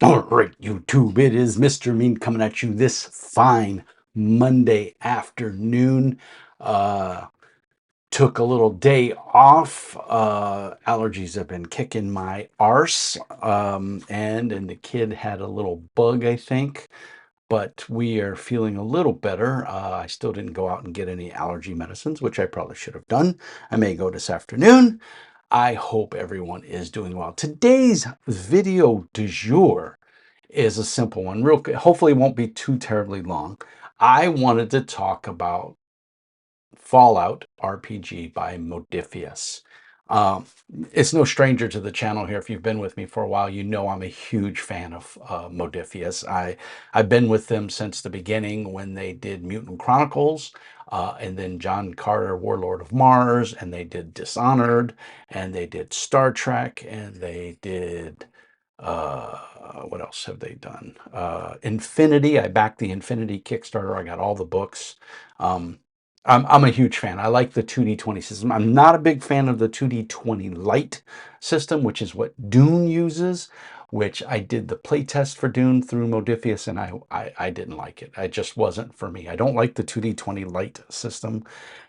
All right, YouTube, it is Mr. Mean coming at you this fine Monday afternoon. Uh, Took a little day off. Allergies have been kicking my arse. And the kid had a little bug, I think. But we are feeling a little better. I still didn't go out and get any allergy medicines, which I probably should have done. I may go this afternoon. I hope everyone is doing well. Today's video du jour is a simple one. Hopefully it won't be too terribly long. I wanted to talk about Fallout RPG by Modiphius. Um, it's no stranger to the channel here. If you've been with me for a while, you know I'm a huge fan of Modiphius. I've been with them since the beginning when they did Mutant Chronicles, and then John Carter, Warlord of Mars, and they did Dishonored, and they did Star Trek, and they did what else have they done? Infinity. I backed the Infinity Kickstarter. I got all the books. Um, I'm a huge fan. I like the 2D20 system. I'm not a big fan of the 2D20 Lite system, which is what Dune uses, which I did the playtest for Dune through Modiphius, and I didn't like it. It just wasn't for me. I don't like the 2D20 Lite system.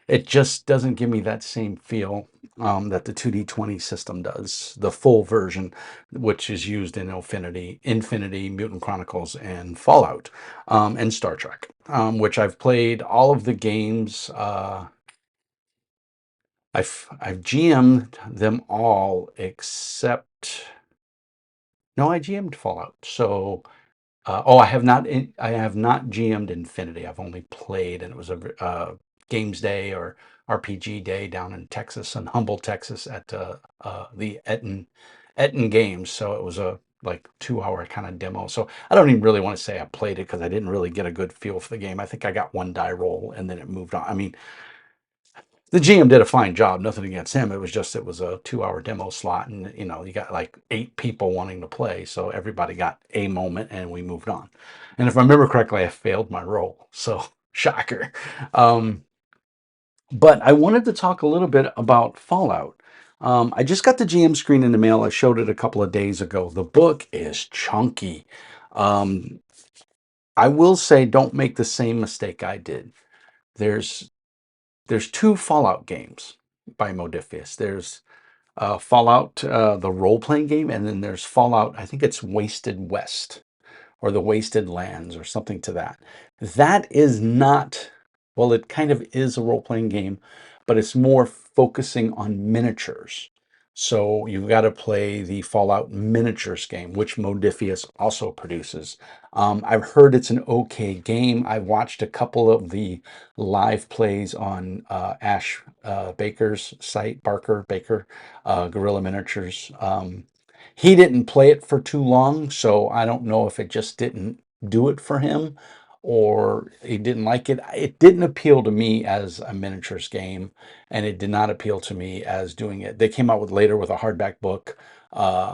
It just doesn't give me that same feel that the 2D20 system does, the full version, which is used in Infinity, Mutant Chronicles, and Fallout, and Star Trek, which I've played all of the games. I've GM'd them all except no, I GM'd Fallout. So oh, I have not GM'd Infinity. I've only played, and it was a Games Day or RPG Day down in Texas, in Humble, Texas, at the Etten Games. So it was a like 2 hour kind of demo. So I don't even really want to say I played it because I didn't really get a good feel for the game. I think I got one die roll and then it moved on. I mean, the GM did a fine job, nothing against him. It was just, it was a 2 hour demo slot, and you know, you got like 8 people wanting to play, so everybody got a moment and we moved on. And if I remember correctly, I failed my roll, so shocker. um, but I wanted to talk a little bit about Fallout. I just got the GM screen in the mail. I showed it a couple of days ago. The book is chunky. um, I will say, don't make the same mistake I did. There's two Fallout games by Modiphius. There's Fallout, the role-playing game, and then there's Fallout, I think it's Wasted West or the Wasted Lands or something to that. That is not, well, it kind of is a role-playing game, but it's more focusing on miniatures. So you've got to play the Fallout miniatures game, which Modiphius also produces. I've heard it's an okay game. I watched a couple of the live plays on Ash Baker's site, Barker Baker, Guerrilla Miniatures. He didn't play it for too long, so I don't know if it just didn't do it for him or he didn't like it. It didn't appeal to me as a miniatures game, and it did not appeal to me as doing it. They came out with later with a hardback book.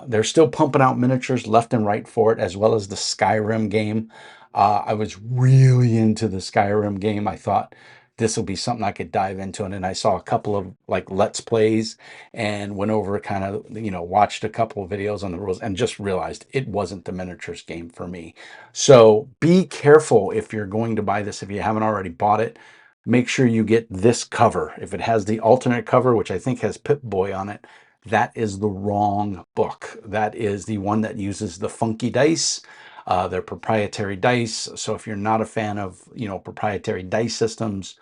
They're still pumping out miniatures left and right for it, as well as the Skyrim game. I was really into the Skyrim game. I thought this will be something I could dive into, and then I saw a couple of like Let's Plays and went over, kind of, you know, watched a couple of videos on the rules and just realized it wasn't the miniatures game for me. So be careful if you're going to buy this. If you haven't already bought it, make sure you get this cover. If it has the alternate cover, which I think has Pip-Boy on it, that is the wrong book. That is the one that uses the funky dice. They're proprietary dice. So if you're not a fan of, you know, proprietary dice systems,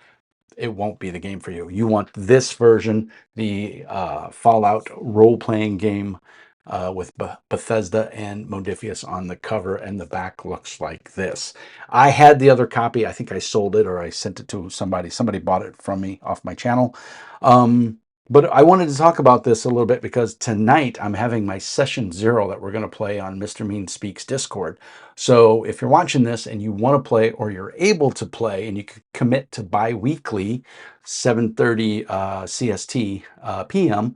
it won't be the game for you. You want this version, the Fallout role-playing game with Bethesda and Modiphius on the cover, and the back looks like this. I had the other copy. I think I sold it or I sent it to somebody. Somebody bought it from me off my channel. But I wanted to talk about this a little bit because tonight I'm having my session 0 that we're going to play on Mr. Mean Speaks Discord. So if you're watching this and you want to play, or you're able to play, and you can commit to bi-weekly 7:30 CST PM,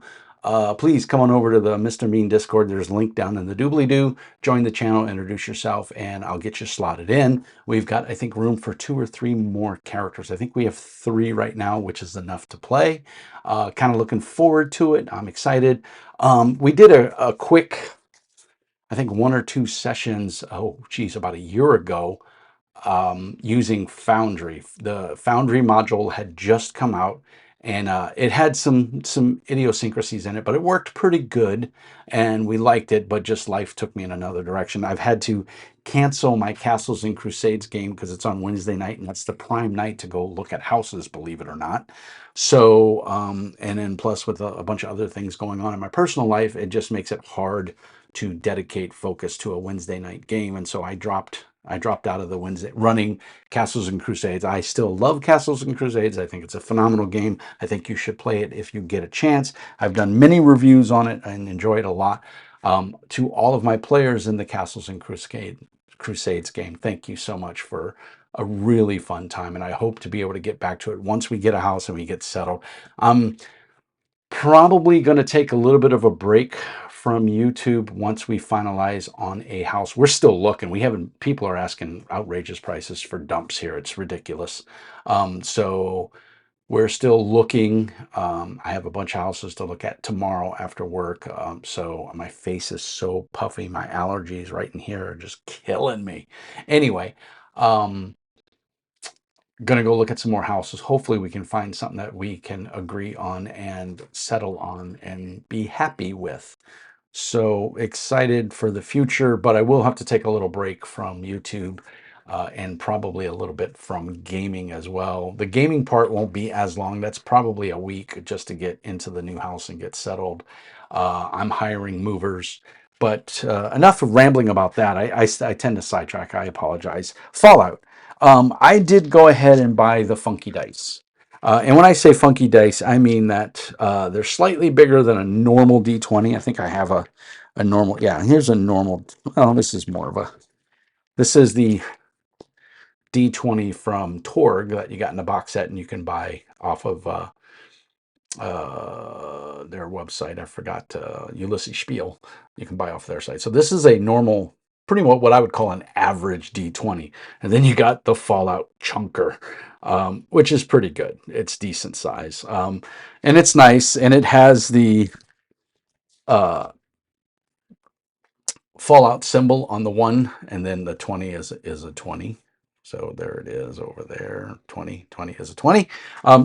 please come on over to the Mr. Mean Discord. There's a link down in the doobly-doo. Join the channel, introduce yourself, and I'll get you slotted in. We've got, I think, room for 2 or 3 more characters. I think we have 3 right now, which is enough to play. Kind of looking forward to it. I'm excited. We did a quick I think 1 or 2 sessions, oh geez, about a year ago, using Foundry. The Foundry module had just come out, and it had some idiosyncrasies in it, but it worked pretty good, and we liked it. But just life took me in another direction. I've had to cancel my Castles and Crusades game because it's on Wednesday night, and that's the prime night to go look at houses, believe it or not. So, and then plus with a bunch of other things going on in my personal life, it just makes it hard to dedicate focus to a Wednesday night game. And so I dropped out of the Wednesday running Castles and Crusades. I still love Castles and Crusades. I think it's a phenomenal game. I think you should play it if you get a chance. I've done many reviews on it and enjoy it a lot. To all of my players in the Castles and Crusades game, thank you so much for a really fun time. And I hope to be able to get back to it once we get a house and we get settled. Probably going to take a little bit of a break from YouTube once we finalize on a house. We're still looking. We haven't, people are asking outrageous prices for dumps here. It's ridiculous. So we're still looking. I have a bunch of houses to look at tomorrow after work. So my face is so puffy. My allergies right in here are just killing me. Anyway, going to go look at some more houses. Hopefully we can find something that we can agree on and settle on and be happy with. So excited for the future, but I will have to take a little break from YouTube and probably a little bit from gaming as well. The gaming part won't be as long. That's probably a week just to get into the new house and get settled. I'm hiring movers, but enough of rambling about that. I tend to sidetrack. I apologize. Fallout. I did go ahead and buy the funky dice. And when I say funky dice, I mean that they're slightly bigger than a normal D20. I think I have a normal, yeah, here's a normal, well, this is more of a, this is the D20 from Torg that you got in the box set and you can buy off of their website. I forgot, Ulysses Spiel. You can buy off their site. So this is a normal, pretty much what I would call an average D20. And then you got the Fallout Chunker, which is pretty good. It's decent size. And it's nice. And it has the uh, Fallout symbol on the one, and then the 20 is a 20. So there it is over there. 20 is a 20.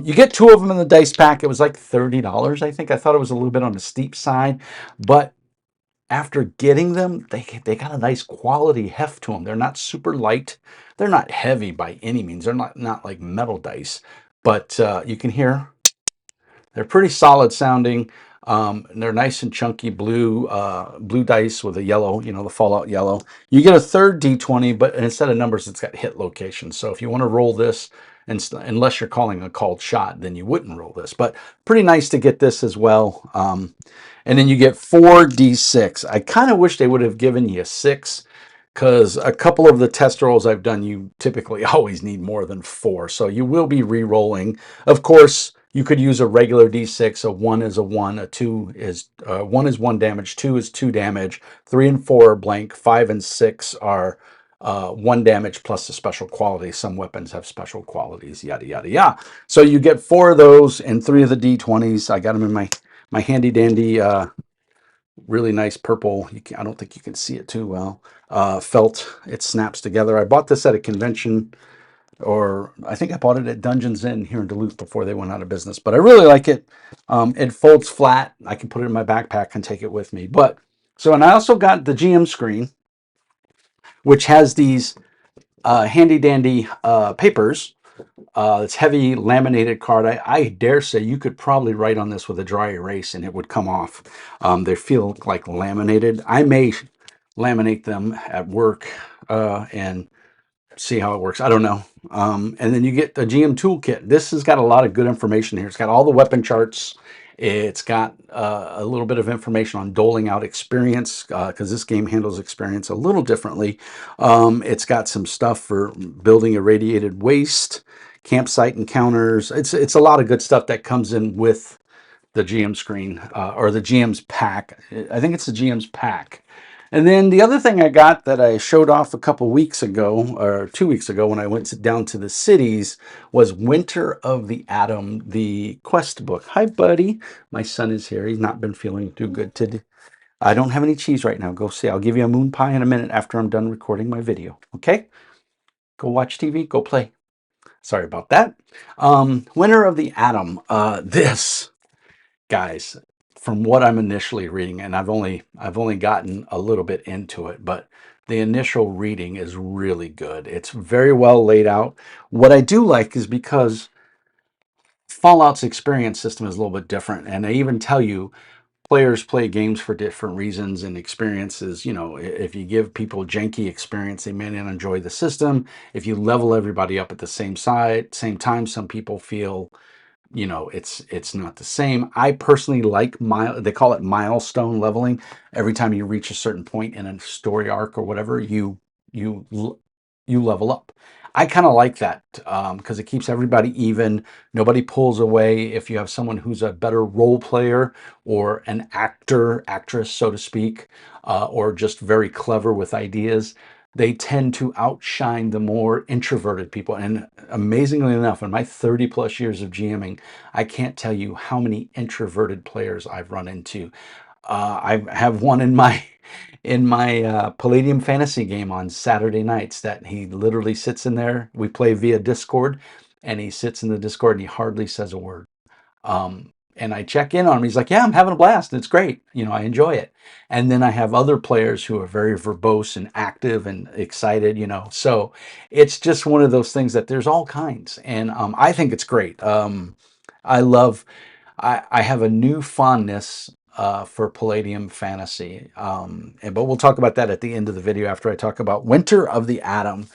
You get 2 of them in the dice pack. It was like $30, I think. I thought it was a little bit on the steep side, but after getting them, they got a nice quality heft to them. They're not super light. They're not heavy by any means. They're not like metal dice, but you can hear they're pretty solid sounding. And they're nice and chunky blue dice with a yellow, the Fallout yellow. You get a third D20, but instead of numbers, it's got hit locations. So if you want to roll this, unless you're calling a called shot, then you wouldn't roll this. But pretty nice to get this as well. And then you get 4d6. I kind of wish they would have given you 6, because a couple of the test rolls I've done, you typically always need more than 4. So you will be re-rolling. Of course, you could use a regular d6. A 1 is a 1, a 2 is 1 is 1 damage, 2 is 2 damage, 3 and 4 are blank, 5 and 6 are 1 damage plus a special quality. Some weapons have special qualities, yada, yada, yada. So you get 4 of those and 3 of the d20s. I got them in my handy dandy really nice purple. I don't think you can see it too well. Felt. It snaps together. I bought this at a convention, or I think I bought it at Dungeons Inn here in Duluth before they went out of business. But I really like it. It folds flat. I can put it in my backpack and take it with me. But so, and I also got the GM screen, which has these handy dandy papers. It's heavy laminated card. I dare say you could probably write on this with a dry erase and it would come off. They feel like laminated. I may laminate them at work and see how it works. I don't know. And then you get the GM toolkit. This has got a lot of good information here. It's got all the weapon charts. It's got a little bit of information on doling out experience, because this game handles experience a little differently. It's got some stuff for building irradiated waste, campsite encounters. It's a lot of good stuff that comes in with the GM screen, or the GM's pack. I think it's the GM's pack. And then the other thing I got that I showed off a couple weeks ago, or 2 weeks ago, when I went down to the cities, was Winter of the Atom, the quest book. Hi, buddy. My son is here. He's not been feeling too good today. I don't have any cheese right now. Go see. I'll give you a moon pie in a minute after I'm done recording my video. Okay? Go watch TV. Go play. Sorry about that. Winner of the Atom. This, guys, from what I'm initially reading, and I've only gotten a little bit into it, but the initial reading is really good. It's very well laid out. What I do like is because Fallout's experience system is a little bit different, and they even tell you players play games for different reasons and experiences. You know, if you give people janky experience, they may not enjoy the system. If you level everybody up at the same time, some people feel, you know, it's not the same. I personally like they call it milestone leveling. Every time you reach a certain point in a story arc or whatever, you you level up. I kind of like that because it keeps everybody even. Nobody pulls away. If you have someone who's a better role player or an actress, so to speak, or just very clever with ideas, they tend to outshine the more introverted people. And amazingly enough, in my 30 plus years of GMing, I can't tell you how many introverted players I've run into. I have one in my Palladium fantasy game on Saturday nights that he literally sits in there. We play via Discord, and he sits in the Discord and he hardly says a word. And I check in on him. He's like, "Yeah, I'm having a blast. It's great. You know, I enjoy it." And then I have other players who are very verbose and active and excited. You know, so it's just one of those things that there's all kinds, and I think it's great. I love. I have a new fondness for Palladium Fantasy, but we'll talk about that at the end of the video after I talk about Winter of the Atom.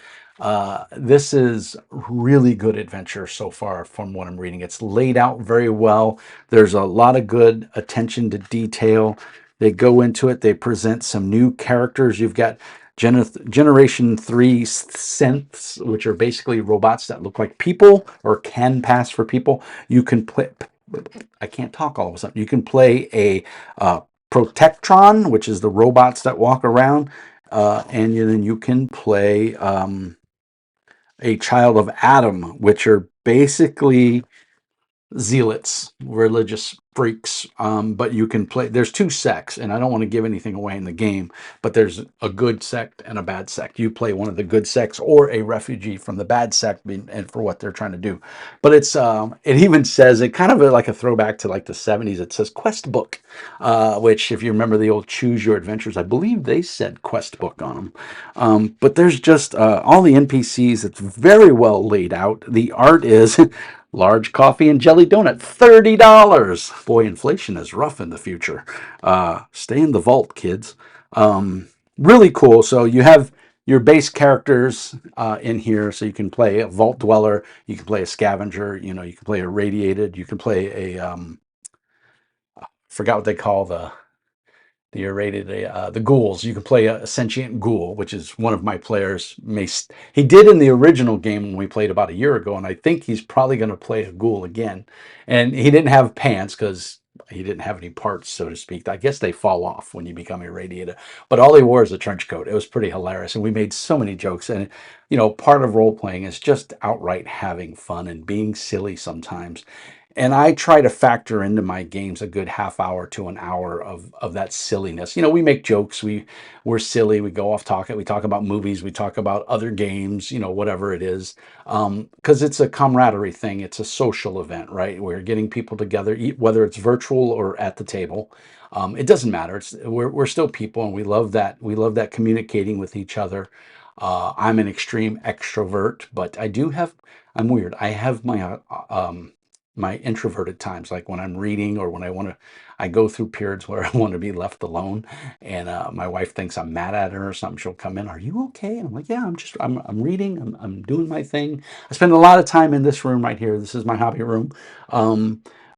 This is really good adventure so far from what I'm reading. It's laid out very well. There's a lot of good attention to detail. They go into it. They present some new characters. You've got Generation 3 synths, which are basically robots that look like people or can pass for people. You can play, I can't talk all of a sudden. You can play a Protectron, which is the robots that walk around, and then you can play a Child of Adam, which are basically zealots, religious freaks. But you can play, there's two sects, and I don't want to give anything away in the game, but there's a good sect and a bad sect. You play one of the good sects or a refugee from the bad sect, and for what they're trying to do. But it even says, it kind of like a throwback to like the 70s. It says quest book, which if you remember the old Choose Your Adventures, I believe they said quest book on them. But there's just all the NPCs. It's very well laid out. The art is large coffee and jelly donut, $30. Boy, inflation is rough in the future. Stay in the vault, kids. Really cool. So you have your base characters in here. So you can play a vault dweller. You can play a scavenger. You know, you can play a radiated. You can play a forgot what they call the irradiated the ghouls. You can play a sentient ghoul, which is one of my players. He did in the original game when we played about a year ago, and I think he's probably going to play a ghoul again. And he didn't have pants because he didn't have any parts, so to speak. I guess they fall off when you become irradiated. But all he wore is a trench coat. It was pretty hilarious, and we made so many jokes. And you know, part of role playing is just outright having fun and being silly sometimes. And I try to factor into my games a good half hour to an hour of that silliness. You know, we make jokes, we're silly, we go off talking, we talk about movies, we talk about other games, you know, whatever it is, because it's a camaraderie thing, it's a social event, right? We're getting people together, whether it's virtual or at the table. It doesn't matter. We're still people, and we love that. We love that communicating with each other. I'm an extreme extrovert, but I'm weird. I have my introverted times, like when I'm reading or when I go through periods where I want to be left alone, and my wife thinks I'm mad at her or something. She'll come in, "Are you okay?" And I'm like, "Yeah, I'm reading, I'm doing my thing." I spend a lot of time in this room right here. This is my hobby room.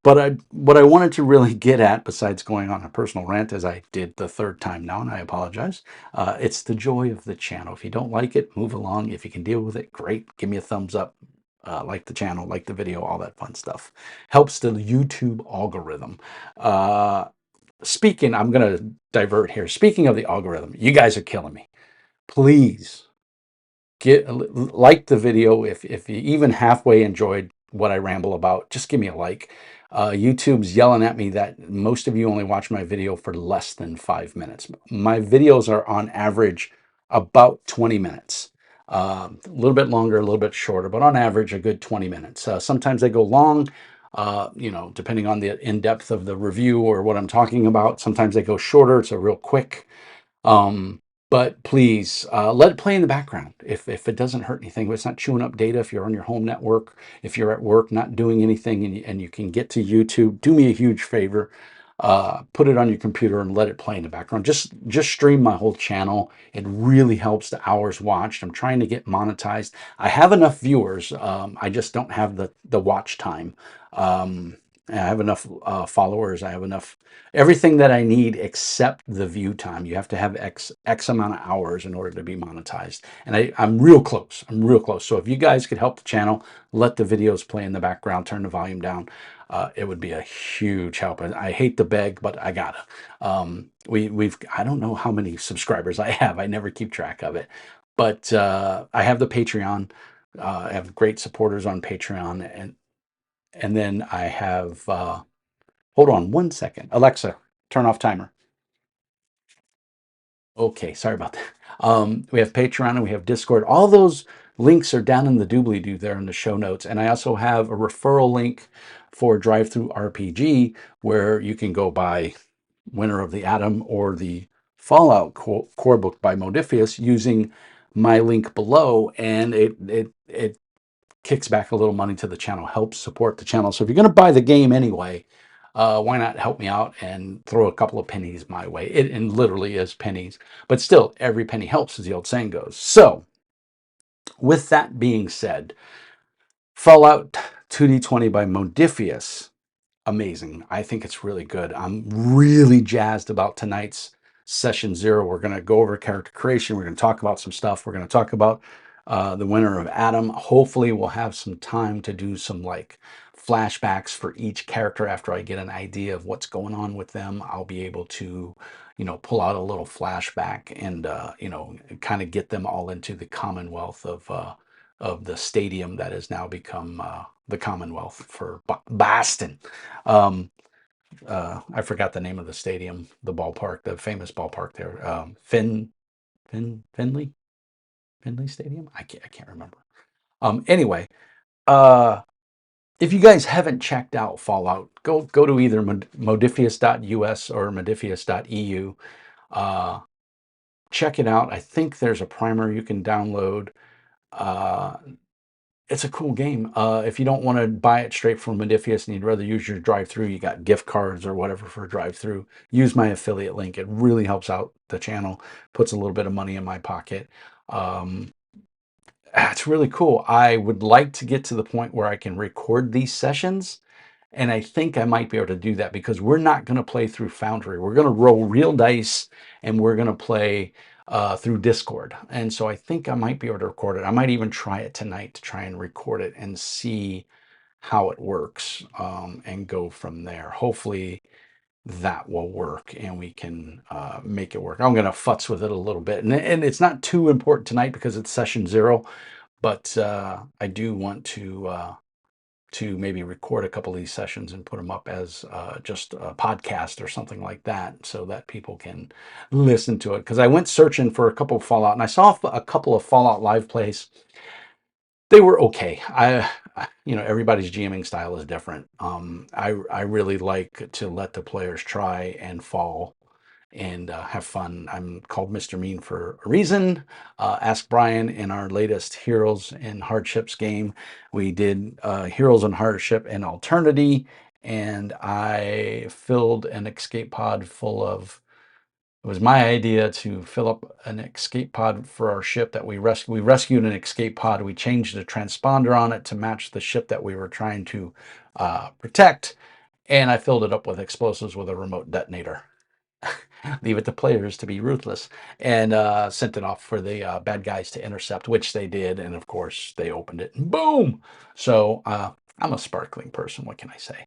But what I wanted to really get at, besides going on a personal rant, as I did the third time now, and I apologize, it's the joy of the channel. If you don't like it, move along. If you can deal with it, great. Give me a thumbs up. Like the channel, like the video, all that fun stuff. Helps the YouTube algorithm. I'm going to divert here. Speaking of the algorithm, you guys are killing me. Please like the video. If you even halfway enjoyed what I ramble about, just give me a like. YouTube's yelling at me that most of you only watch my video for less than 5 minutes. My videos are on average about 20 minutes. A little bit longer, a little bit shorter, but on average, a good 20 minutes. Sometimes they go long, depending on the in-depth of the review or what I'm talking about. Sometimes they go shorter. It's a real quick. Um, but please let it play in the background. If it doesn't hurt anything, if it's not chewing up data, if you're on your home network, if you're at work not doing anything and you can get to YouTube, do me a huge favor. Put it on your computer and let it play in the background. Just stream my whole channel. It really helps the hours watched. I'm trying to get monetized. I have enough viewers. I just don't have the watch time. I have enough followers. I have enough everything that I need except the view time. You have to have X amount of hours in order to be monetized. And I'm real close. I'm real close. So if you guys could help the channel, let the videos play in the background, turn the volume down. It would be a huge help. I hate to beg, but I gotta. I don't know how many subscribers I have. I never keep track of it. But I have the Patreon. I have great supporters on Patreon, and then I have. Hold on 1 second, Alexa, turn off timer. Okay, sorry about that. We have Patreon and we have Discord. All those links are down in the doobly-doo there in the show notes. And I also have a referral link for Drive-Thru RPG where you can go buy Winter of the Atom or the Fallout core book by Modiphius using my link below, and it kicks back a little money to the channel, helps support the channel. So if you're going to buy the game anyway, why not help me out and throw a couple of pennies my way? It and literally is pennies, but still, every penny helps, as the old saying goes. So, with that being said, Fallout 2D20 by Modiphius, amazing. I think it's really good. I'm really jazzed about tonight's session 0. We're going to go over character creation. We're going to talk about some stuff. We're going to talk about the Winter of Atom. Hopefully we'll have some time to do some like flashbacks for each character. After I get an idea of what's going on with them, I'll be able to, pull out a little flashback and, kind of get them all into the Commonwealth of the stadium that has now become the Commonwealth for Boston. Um, I forgot the name of the stadium, the ballpark, the famous ballpark there. Finley Stadium. I can't remember. Anyway, if you guys haven't checked out Fallout, go to either modiphius.us or modiphius.eu. Check it out. I think there's a primer you can download. It's a cool game. If you don't want to buy it straight from Modiphius and you'd rather use your drive-through, you got gift cards or whatever for drive-through, use my affiliate link. It really helps out the channel, puts a little bit of money in my pocket. It's really cool. I would like to get to the point where I can record these sessions, and I think I might be able to do that because we're not going to play through Foundry. We're going to roll real dice, and we're going to play through Discord. And so I think I might be able to record it. I might even try it tonight to try and record it and see how it works, and go from there. Hopefully that will work and we can make it work. I'm going to futz with it a little bit. And it's not too important tonight because it's session 0, but I do want to maybe record a couple of these sessions and put them up as just a podcast or something like that so that people can listen to it. Because I went searching for a couple of Fallout and I saw a couple of Fallout live plays. They were okay. Everybody's GMing style is different. I really like to let the players try and fall and have fun. I'm called Mr. Mean for a reason. Ask Brian in our latest Heroes and Hardships game. We did Heroes and Hardship and Alternity, and I filled an escape pod full of. It was my idea to fill up an escape pod for our ship that we rescued. We rescued an escape pod. We changed the transponder on it to match the ship that we were trying to protect, and I filled it up with explosives with a remote detonator. Leave it to players to be ruthless, and sent it off for the bad guys to intercept, which they did, and of course they opened it and boom. So I'm a sparkling person. What can I say?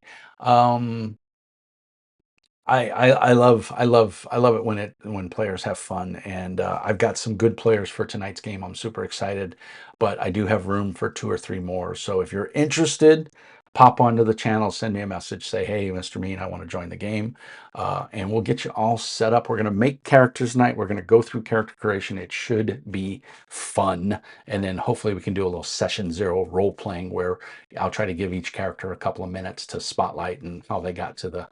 I love it when players have fun, and I've got some good players for tonight's game. I'm super excited, but I do have room for 2 or 3 more. So if you're interested, pop onto the channel, send me a message, say, hey, Mr. Mean, I want to join the game. And we'll get you all set up. We're going to make characters tonight. We're going to go through character creation. It should be fun. And then hopefully we can do a little session 0 role playing where I'll try to give each character a couple of minutes to spotlight and how they got to the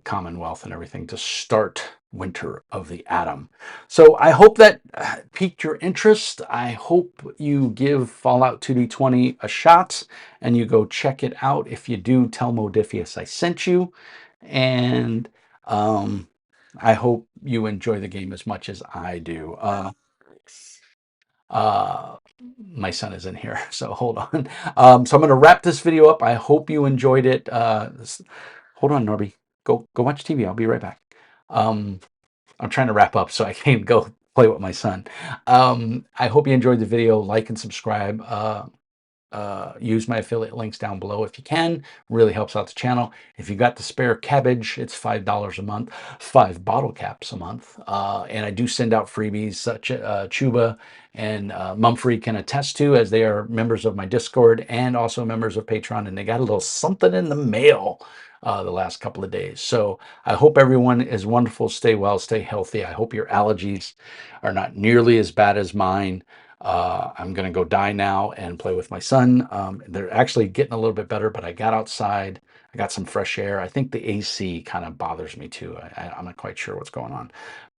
Commonwealth and everything to start Winter of the Atom. So I hope that piqued your interest. I hope you give Fallout 2D20 a shot and you go check it out. If you do, tell Modiphius I sent you. And I hope you enjoy the game as much as I do. My son is in here, so hold on. So I'm going to wrap this video up. I hope you enjoyed it. Hold on, Norby. Go watch TV. I'll be right back. I'm trying to wrap up so I can go play with my son. I hope you enjoyed the video. Like and subscribe. Use my affiliate links down below if you can. Really helps out the channel. If you got the spare cabbage, it's $5 a month, 5 bottle caps a month. And I do send out freebies such Chuba and Mumfrey can attest to, as they are members of my Discord and also members of Patreon, and they got a little something in the mail the last couple of days. So I hope everyone is wonderful. Stay well, stay healthy. I hope your allergies are not nearly as bad as mine. I'm going to go die now and play with my son. They're actually getting a little bit better, but I got outside. I got some fresh air. I think the AC kind of bothers me too. I'm not quite sure what's going on,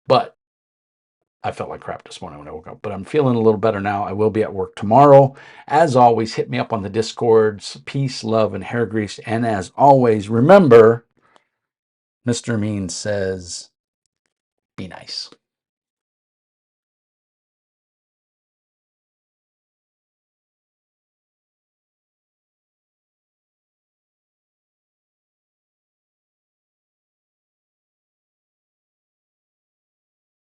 but I felt like crap this morning when I woke up, but I'm feeling a little better now. I will be at work tomorrow. As always, hit me up on the Discords. Peace, love, and hair grease. And as always, remember, Mr. Mean says, be nice.